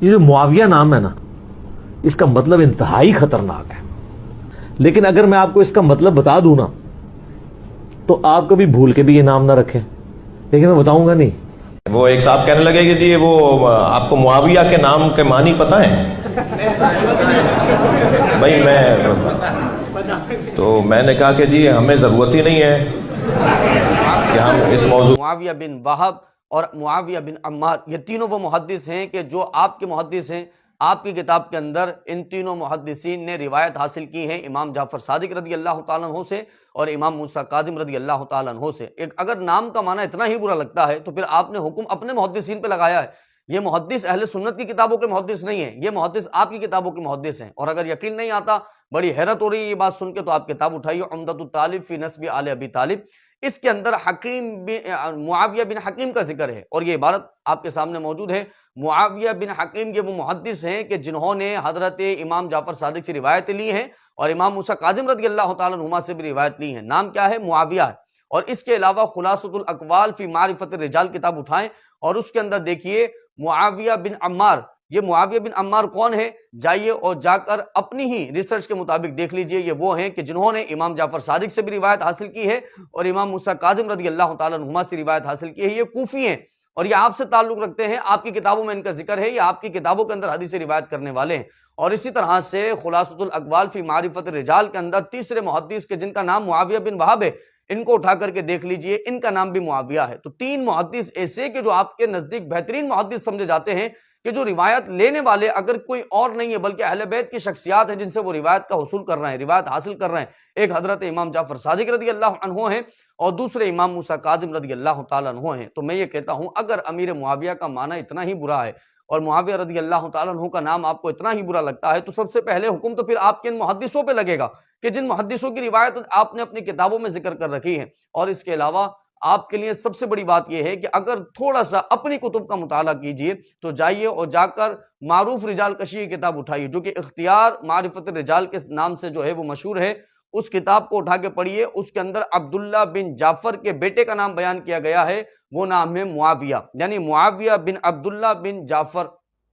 یہ جو معاویہ نام ہے نا، اس کا مطلب انتہائی خطرناک ہے، لیکن اگر میں آپ کو اس کا مطلب بتا دوں نا تو آپ کبھی بھول کے بھی یہ نام نہ رکھیں، لیکن میں بتاؤں گا نہیں۔ وہ ایک صاحب کہنے لگے کہ جی وہ آپ کو معاویہ کے نام کے معنی پتہ ہیں؟ بھائی میں نے کہا کہ جی ہمیں ضرورت ہی نہیں ہے کہ ہم اس موضوع۔ معاویہ بن وہب اور معاویہ بن عمار، یہ تینوں وہ محدث ہیں کہ جو آپ کے محدث ہیں۔ آپ کی کتاب کے اندر ان تینوں محدثین نے روایت حاصل کی ہے امام جعفر صادق رضی اللہ تعالیٰ عنہ سے اور امام موسیٰ کاظم رضی اللہ تعالیٰ عنہ سے۔ اگر نام کا معنی اتنا ہی برا لگتا ہے تو پھر آپ نے حکم اپنے محدثین پہ لگایا ہے۔ یہ محدث اہل سنت کی کتابوں کے محدث نہیں ہیں، یہ محدث آپ کی کتابوں کے محدث ہیں۔ اور اگر یقین نہیں آتا، بڑی حیرت ہو رہی ہے یہ بات سن کے، تو آپ کتاب اٹھائیے عمدۃ الطالب فی نسب آل ابی طالب۔ اس کے اندر معاویہ بن حکیم کا ذکر ہے، اور یہ عبارت آپ کے سامنے موجود ہے۔ معاویہ بن حکیم یہ وہ محدث ہیں کہ جنہوں نے حضرت امام جعفر صادق سے روایت لی ہیں اور امام موسیٰ کاظم رضی اللہ تعالیٰ عنہما سے بھی روایت لی ہیں۔ نام کیا ہے؟ معاویہ ہے۔ اور اس کے علاوہ خلاصۃ الاقوال فی معرفت الرجال کتاب اٹھائیں اور اس کے اندر دیکھیے معاویہ بن عمار۔ یہ معاویہ بن عمار کون ہے؟ جائیے اور جا کر اپنی ہی ریسرچ کے مطابق دیکھ لیجئے۔ یہ وہ ہیں کہ جنہوں نے امام جعفر صادق سے بھی روایت حاصل کی ہے اور امام موسیٰ کاظم رضی اللہ تعالیٰ عنہما سے روایت حاصل کی ہے۔ یہ کوفی ہیں اور یہ آپ سے تعلق رکھتے ہیں، آپ کی کتابوں میں ان کا ذکر ہے، یہ آپ کی کتابوں کے اندر حدیث روایت کرنے والے ہیں۔ اور اسی طرح سے خلاصۃ الاقوال فی معرفت الرجال کے اندر تیسرے محدث کے جن کا نام معاویہ بن وہب ہے، ان کو اٹھا کر کے دیکھ لیجئے، ان کا نام بھی معاویہ ہے۔ تو تین محدث ایسے کہ جو آپ کے نزدیک بہترین محدث سمجھے جاتے ہیں، کہ جو روایت لینے والے اگر کوئی اور نہیں ہے بلکہ اہل بیت کی شخصیات ہیں جن سے وہ روایت کا حصول کر رہے ہیں، روایت حاصل کر رہے ہیں۔ ایک حضرت امام جعفر صادق رضی اللہ عنہ ہیں اور دوسرے امام موسیٰ کاظم رضی اللہ تعالیٰ عنہ ہیں۔ تو میں یہ کہتا ہوں اگر امیر معاویہ کا معنی اتنا ہی برا ہے اور معاویہ رضی اللہ تعالیٰ عنہ کا نام آپ کو اتنا ہی برا لگتا ہے، تو سب سے پہلے حکم تو پھر آپ کے ان محدثوں پہ لگے گا کہ جن محدثوں کی روایت آپ نے اپنی کتابوں میں ذکر کر رکھی ہے۔ اور اس کے علاوہ آپ کے لیے سب سے بڑی بات یہ ہے کہ اگر تھوڑا سا اپنی کتب کا مطالعہ کیجئے تو جائیے اور جا کر معروف رجال کشی کی کتاب اٹھائیے، جو کہ اختیار معرفت الرجال کے نام سے جو ہے وہ مشہور ہے۔ اس کتاب کو اٹھا کے پڑھیے، اس کے اندر عبداللہ بن جعفر کے بیٹے کا نام بیان کیا گیا ہے، وہ نام ہے معاویہ، یعنی معاویہ بن عبداللہ بن جعفر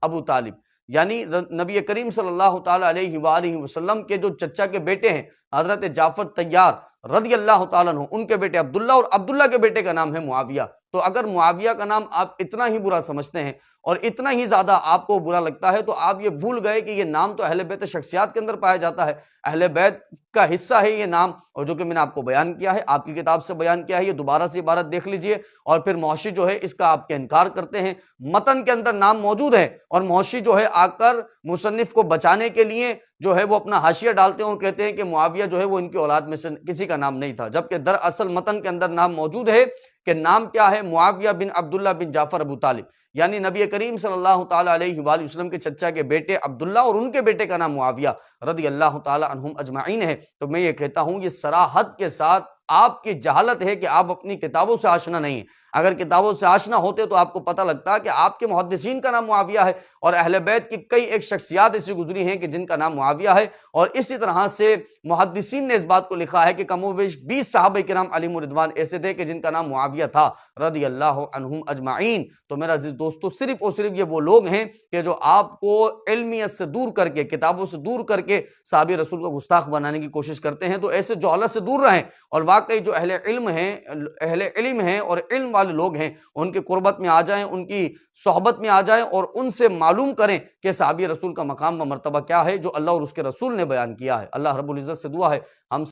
ابو طالب، یعنی نبی کریم صلی اللہ تعالیٰ علیہ وآلہ وسلم کے جو چچا کے بیٹے ہیں حضرت جعفر طیار رضی اللہ تعالیٰ عنہ، ان کے بیٹے عبداللہ اور عبداللہ کے بیٹے کا نام ہے معاویہ۔ تو اگر معاویہ کا نام آپ اتنا ہی برا سمجھتے ہیں اور اتنا ہی زیادہ آپ کو برا لگتا ہے، تو آپ یہ بھول گئے کہ یہ نام تو اہل بیت شخصیات کے اندر پایا جاتا ہے، اہل بیت کا حصہ ہے یہ نام، اور جو کہ میں نے آپ کو بیان کیا ہے، آپ کی کتاب سے بیان کیا ہے۔ یہ دوبارہ سے عبارت دیکھ لیجئے، اور پھر محشی جو ہے اس کا آپ کے انکار کرتے ہیں۔ متن کے اندر نام موجود ہے اور محشی جو ہے آ کر مصنف کو بچانے کے لیے جو ہے وہ اپنا حاشیہ ڈالتے ہیں اور کہتے ہیں کہ معاویہ جو ہے وہ ان کی اولاد میں سے کسی کا نام نہیں تھا، جبکہ دراصل متن کے اندر نام موجود ہے کہ نام کیا ہے؟ معاویہ بن عبداللہ بن جعفر ابو طالب، یعنی نبی کریم صلی اللہ تعالیٰ علیہ وآلہ وسلم کے چچا کے بیٹے عبداللہ اور ان کے بیٹے کا نام معاویہ رضی اللہ تعالیٰ عنہم اجمعین ہے۔ تو میں یہ کہتا ہوں یہ صراحت کے ساتھ آپ کی جہالت ہے کہ آپ اپنی کتابوں سے آشنا نہیں ہیں۔ اگر کتابوں سے آشنا ہوتے تو آپ کو پتہ لگتا کہ آپ کے محدثین کا نام معاویہ ہے اور اہل بیت کی کئی ایک شخصیات ایسی گزری ہیں کہ جن کا نام معاویہ ہے۔ اور اسی طرح سے محدثین نے اس بات کو لکھا ہے کہ کم و بیش 20 صحابہ کرام علیہم رضوان ایسے تھے کہ جن کا نام معاویہ تھا رضی اللہ عنہم اجمعین۔ تو میرا عزیز دوستو، صرف اور صرف یہ وہ لوگ ہیں کہ جو آپ کو علمیت سے دور کر کے، کتابوں سے دور کر کے صحابی رسول کو گستاخ بنانے کی کوشش کرتے ہیں۔ تو ایسے جہالت سے دور رہیں، اور واقعی جو اہل علم ہیں اور علم والے لوگ ہیں ان کے قربت میں آ جائیں، ان کی صحبت میں آ جائیں اور ان سے معلوم کریں کہ صحابی رسول کا مقام و مرتبہ کیا ہے جو اللہ اور اس کے رسول نے بیان کیا ہے۔ اللہ رب العزت سے دعا ہے ہم